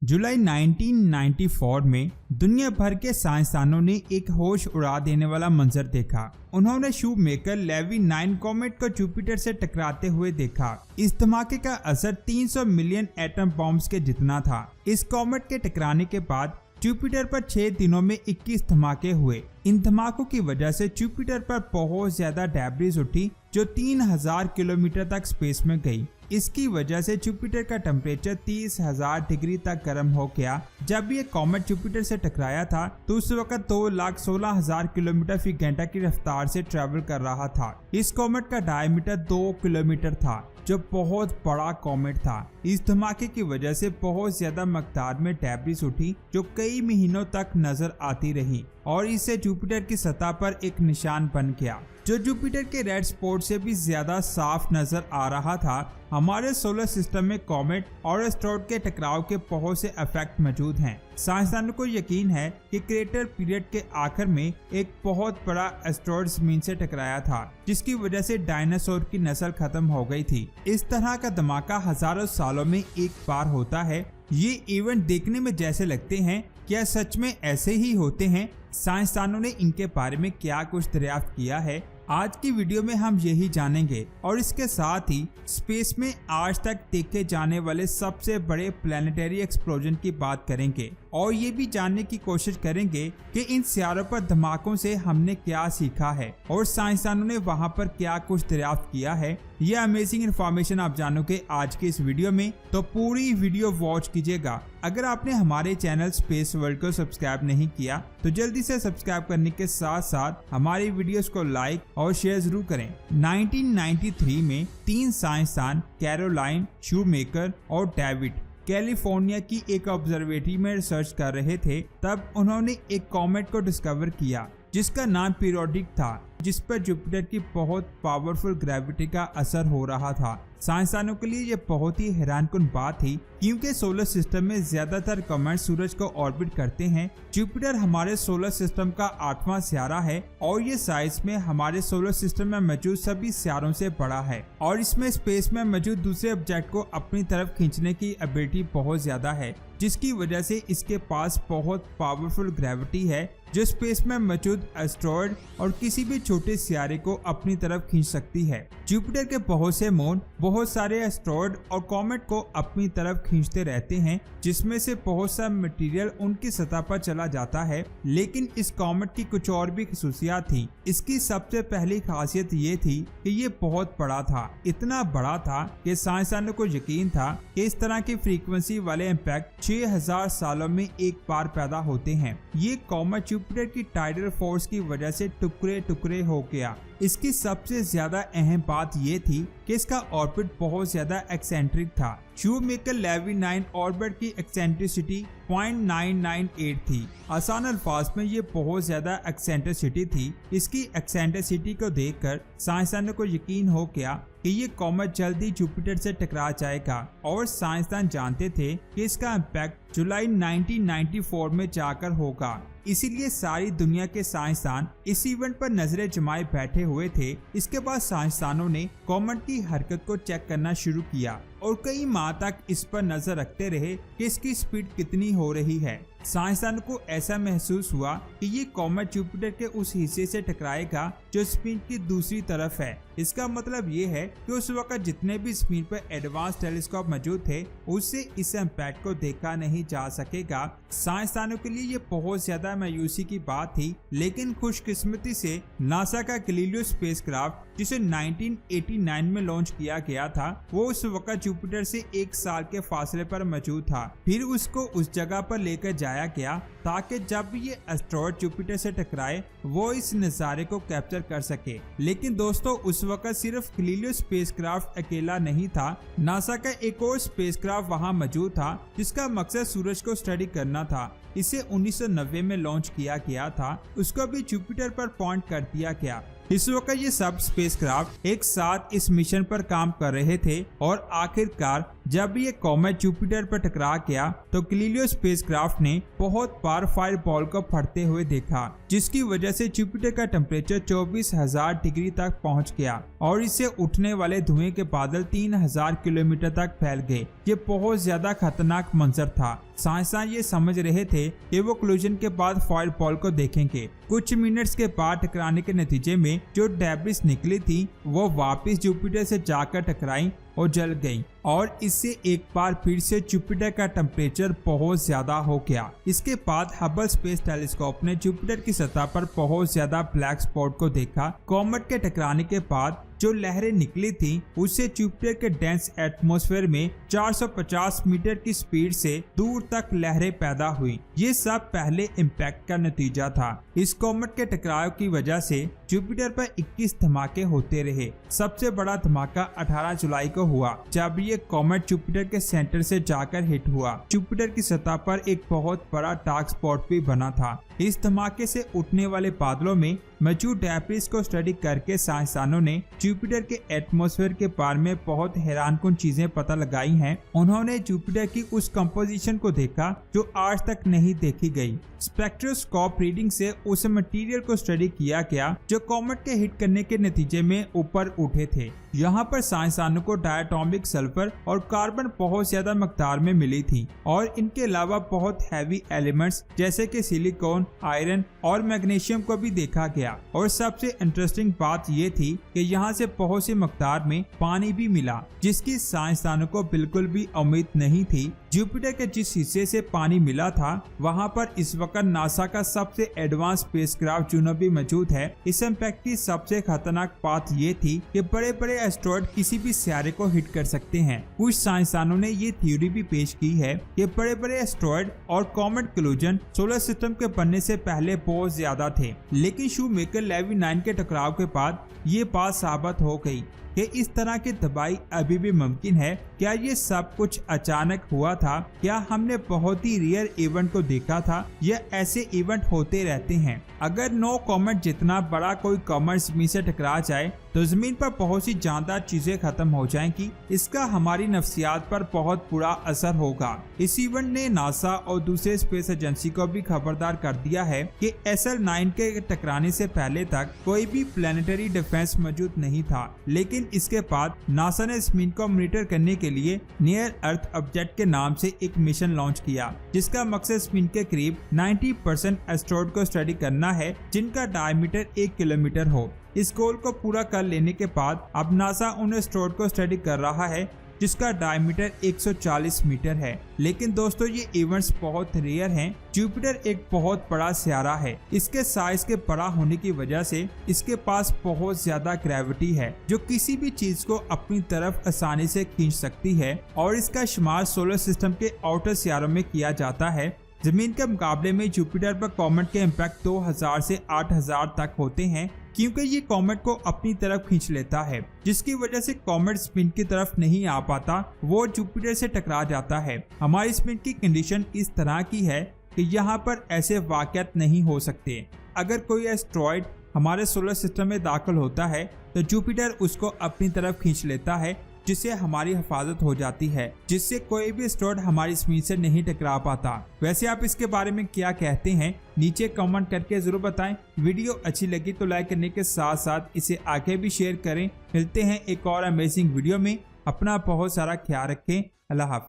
जुलाई 1994 में दुनिया भर के साइंसदानों ने एक होश उड़ा देने वाला मंजर देखा। उन्होंने शूमेकर लेवी 9 कॉमेट को जुपिटर से टकराते हुए देखा। इस धमाके का असर 300 मिलियन एटम बॉम्ब्स के जितना था। इस कॉमेट के टकराने के बाद जुपिटर पर 6 दिनों में 21 धमाके हुए। इन धमाकों की वजह से जुपिटर पर बहुत ज्यादा डेब्रिस उठी जो 3000 किलोमीटर तक स्पेस में गई। इसकी वजह से जुपिटर का टेम्परेचर 30,000 डिग्री तक गर्म हो गया। जब ये कॉमेट जुपिटर से टकराया था तो उस वक्त 2,16,000 किलोमीटर फी घंटा की रफ्तार से ट्रेवल कर रहा था। इस कॉमेट का डायमीटर 2 किलोमीटर था जो बहुत बड़ा कॉमेट था। इस धमाके की वजह से बहुत ज्यादा मकदार में डेब्रिस उठी जो कई महीनों तक नजर आती रही और इससे जुपिटर की सतह पर एक निशान बन गया जो जुपिटर के रेड स्पॉट से भी ज्यादा साफ नजर आ रहा था। हमारे सोलर सिस्टम में कॉमेट और एस्टेरॉयड के टकराव के बहुत से इफेक्ट मौजूद हैं। साइंसदानों को यकीन है कि क्रेटर पीरियड के आखिर में एक बहुत बड़ा एस्टेरॉयड जमीन से टकराया था जिसकी वजह से डायनासोर की नस्ल खत्म हो गई थी। इस तरह का धमाका हजारों सालों में एक बार होता है। ये इवेंट देखने में जैसे लगते हैं, क्या सच में ऐसे ही होते हैं? साइंसदानों ने इनके बारे में क्या कुछ दरियाफ्त किया है, आज की वीडियो में हम यही जानेंगे और इसके साथ ही स्पेस में आज तक देखे जाने वाले सबसे बड़े प्लैनेटरी एक्सप्लोजन की बात करेंगे और ये भी जानने की कोशिश करेंगे कि इन सियारों पर धमाकों से हमने क्या सीखा है और साइंसदानों ने वहां पर क्या कुछ दरियाफ्त किया है। ये अमेजिंग इन्फॉर्मेशन आप जानोगे आज की इस वीडियो में, तो पूरी वीडियो वॉच कीजिएगा। अगर आपने हमारे चैनल स्पेस वर्ल्ड को सब्सक्राइब नहीं किया तो जल्दी से सब्सक्राइब करने के साथ साथ हमारी वीडियोस को लाइक और शेयर जरूर करें। 1993 में 3 साइंसदान कैरोलाइन, शूमेकर और डेविड कैलिफोर्निया की एक ऑब्जर्वेटरी में रिसर्च कर रहे थे। तब उन्होंने एक कॉमेट को डिस्कवर किया जिसका नाम पीरियोडिक था, जिस पर जुपिटर की बहुत पावरफुल ग्रेविटी का असर हो रहा था। साइंसदानों के लिए यह बहुत ही हैरानकुन बात थी क्योंकि सोलर सिस्टम में ज्यादातर कॉमेट सूरज को ऑर्बिट करते हैं। जुपिटर हमारे सोलर सिस्टम का 8वां सियारा है और ये साइज में हमारे सोलर सिस्टम में मौजूद सभी सियारों से बड़ा है और इसमें स्पेस में मौजूद दूसरे ऑब्जेक्ट को अपनी तरफ खींचने की एबिलिटी बहुत ज्यादा है, जिसकी वजह से इसके पास बहुत पावरफुल ग्रेविटी है जो स्पेस में मौजूद एस्टेरॉयड और किसी भी छोटे सियारे को अपनी तरफ खींच सकती है। जुपिटर के बहुत से मून बहुत सारे एस्टेरॉयड और कॉमेट को अपनी तरफ खींचते रहते हैं, जिसमें से बहुत सा मटेरियल उनकी सतह पर चला जाता है। लेकिन इस कॉमेट की कुछ और भी खसूसियात थी। इसकी सबसे पहली खासियत ये थी कि ये बहुत बड़ा था, इतना बड़ा था कि साइंसदानों को यकीन था कि इस तरह की फ्रीक्वेंसी वाले इम्पैक्ट 6000 सालों में एक बार पैदा होते हैं। ये कॉमेट जुपिटर की टाइडल फोर्स की वजह से टुकड़े टुकड़े हो गया। इसकी सबसे ज्यादा अहम बात ये थी कि इसका ऑर्बिट बहुत ज्यादा एक्सेंट्रिक था। शूमेकर लेवी 9 ऑर्बिट की एक्सेंट्रिसिटी 0.998 थी। आसान अल्फाज में ये बहुत ज्यादा एक्सेंट्रिसिटी थी। इसकी एक्सेंट्रिसिटी को देखकर साइंसदानों को यकीन हो गया कि ये कॉमेट जल्दी जुपिटर से टकरा जाएगा और साइंसदान जानते थे कि इसका इम्पैक्ट जुलाई 1994 में जाकर होगा। इसीलिए सारी दुनिया के साइंसदान इस इवेंट पर नजरें जमाए बैठे हुए थे। इसके बाद साइंसदानों ने कॉमेट की हरकत को चेक करना शुरू किया और कई माह तक इस पर नजर रखते रहे कि इसकी स्पीड कितनी हो रही है। साइंसदानों को ऐसा महसूस हुआ कि ये कॉमेट जुपिटर के उस हिस्से से टकराएगा जो स्पिन की दूसरी तरफ है। इसका मतलब ये है कि उस वक्त जितने भी स्पिन पर एडवांस टेलीस्कोप मौजूद थे उससे इस इम्पैक्ट को देखा नहीं जा सकेगा। साइंसदानों के लिए ये बहुत ज्यादा मायूसी की बात थी, लेकिन खुशकिस्मती से नासा का गैलीलियो स्पेसक्राफ्ट जिसे 1989 में लॉन्च किया गया था, वो उस वक्त जुपिटर से 1 साल के फासले पर मौजूद था। फिर उसको उस जगह पर लेकर जाया गया ताकि जब ये एस्टेरॉयड जुपिटर से टकराए वो इस नज़ारे को कैप्चर कर सके। लेकिन दोस्तों उस वक्त सिर्फ गैलीलियो स्पेसक्राफ्ट अकेला नहीं था। नासा का एक और स्पेसक्राफ्ट वहां मौजूद था जिसका मकसद सूरज को स्टडी करना था। इसे 1990 में लॉन्च किया गया था। उसको भी जुपिटर पर पॉइंट कर दिया गया। इस वक्त ये सब स्पेसक्राफ्ट एक साथ इस मिशन पर काम कर रहे थे और आखिरकार जब ये कॉमेट जुपिटर पर टकरा गया तो गैलीलियो स्पेसक्राफ्ट ने बहुत बार फायरबॉल को फटते हुए देखा, जिसकी वजह से जुपिटर का टेम्परेचर 24,000 डिग्री तक पहुंच गया और इससे उठने वाले धुएं के बादल 3,000 किलोमीटर तक फैल गए। ये बहुत ज्यादा खतरनाक मंजर था। साइंसदान ये समझ रहे थे कि वो कोलिजन के बाद फायरबॉल को देखेंगे। कुछ मिनट्स के बाद टकराने के नतीजे में जो डेब्रिस निकली थी वो वापस जुपिटर से जाकर टकराई और जल गई और इससे एक बार फिर से जुपिटर का टेम्परेचर बहुत ज्यादा हो गया। इसके बाद हबल स्पेस टेलीस्कोप ने जुपिटर की सतह पर बहुत ज्यादा ब्लैक स्पॉट को देखा। कॉमेट के टकराने के बाद जो लहरें निकली थी उससे जुपिटर के डेंस एटमॉस्फेयर में 450 मीटर की स्पीड से दूर तक लहरें पैदा हुई। ये सब पहले इम्पैक्ट का नतीजा था। इस कॉमेट के टकराव की वजह से जुपिटर पर 21 धमाके होते रहे। सबसे बड़ा धमाका 18 जुलाई को हुआ जब ये कॉमेट जुपिटर के सेंटर से जाकर हिट हुआ। जुपिटर की सतह पर एक बहुत बड़ा डार्क स्पॉट भी बना था। इस धमाके से उठने वाले बादलों में मौजूद डेब्रिस को स्टडी करके साइंसदानों ने जुपिटर के एटमॉस्फेयर के बारे में बहुत हैरानकुन चीजें पता लगाई हैं। उन्होंने जुपिटर की उस कंपोजिशन को देखा जो आज तक नहीं देखी गई। स्पेक्ट्रोस्कोप रीडिंग से उस मटेरियल को स्टडी किया गया जो कॉमेट के हिट करने के नतीजे में ऊपर उठे थे। यहाँ पर साइंसदानों को डायटोमिक सल्फर और कार्बन बहुत ज्यादा मकदार में मिली थी और इनके अलावा बहुत हैवी एलिमेंट्स जैसे कि सिलिकॉन, आयरन और मैग्नीशियम को भी देखा गया। और सबसे इंटरेस्टिंग बात ये थी कि यहाँ से बहुत सी मकदार में पानी भी मिला, जिसकी साइंसदानों को बिल्कुल भी उम्मीद नहीं थी। जुपिटर के जिस हिस्से से पानी मिला था वहाँ पर इस वक्त नासा का सबसे एडवांस स्पेसक्राफ्ट जूनो भी मौजूद है। इस इम्पैक्ट की सबसे खतरनाक बात ये थी कि बड़े बड़े एस्ट्रॉयड किसी भी सितारे को हिट कर सकते हैं। कुछ साइंसदानों ने ये थ्योरी भी पेश की है कि बड़े बड़े एस्ट्रॉयड और कॉमेट कोलिजन सोलर सिस्टम के बनने से पहले बहुत ज्यादा थे, लेकिन शूमेकर लेवी 9 के टकराव के बाद ये बात साबित हो गई कि इस तरह की तबाही अभी भी मुमकिन है। क्या ये सब कुछ अचानक हुआ था? क्या हमने बहुत ही रेयर इवेंट को देखा था या ऐसे इवेंट होते रहते हैं? अगर नो कॉमेट जितना बड़ा कोई कॉमेट जमीन से टकरा जाए तो जमीन पर बहुत सी जानदार चीजें खत्म हो जाएंगी। इसका हमारी नफ्सियात पर बहुत बुरा असर होगा। इस इवेंट ने नासा और दूसरे स्पेस एजेंसी को भी खबरदार कर दिया है कि SL9 के टकराने से पहले तक कोई भी प्लेनेटरी डिफेंस मौजूद नहीं था, लेकिन इसके बाद नासा ने जमीन को मॉनिटर करने के लिए नियर अर्थ ऑब्जेक्ट के नाम से एक मिशन लॉन्च किया, जिसका मकसद जमीन के करीब 90% एस्ट्रॉयड को स्टडी करना है जिनका डायमीटर 1 किलोमीटर हो। इस गोल को पूरा कर लेने के बाद अब नासा उन एस्ट्रॉयड को स्टडी कर रहा है जिसका डायमीटर 140 मीटर है। लेकिन दोस्तों ये इवेंट्स बहुत रेयर हैं। जुपिटर एक बहुत बड़ा सितारा है। इसके साइज के बड़ा होने की वजह से इसके पास बहुत ज्यादा ग्रेविटी है जो किसी भी चीज को अपनी तरफ आसानी से खींच सकती है और इसका शुमार सोलर सिस्टम के आउटर सितारों में किया जाता है। जमीन के मुकाबले में जुपिटर पर कॉमेट के इम्पैक्ट 2000 से 8000 तक होते हैं, क्योंकि ये कॉमेट को अपनी तरफ खींच लेता है, जिसकी वजह से कॉमेट स्पिन की तरफ नहीं आ पाता, वो जुपिटर से टकरा जाता है। हमारी स्पिन की कंडीशन इस तरह की है कि यहाँ पर ऐसे वाक़यात नहीं हो सकते। अगर कोई एस्ट्रॉयड हमारे सोलर सिस्टम में दाखिल होता है तो जुपिटर उसको अपनी तरफ खींच लेता है, जिससे हमारी हिफाजत हो जाती है, जिससे कोई भी एस्ट्रॉयड हमारी जमीन से नहीं टकरा पाता। वैसे आप इसके बारे में क्या कहते हैं नीचे कमेंट करके जरूर बताएं। वीडियो अच्छी लगी तो लाइक करने के साथ साथ इसे आगे भी शेयर करें। मिलते हैं एक और अमेजिंग वीडियो में। अपना बहुत सारा ख्याल रखें। अल्लाह हाफ़िज़।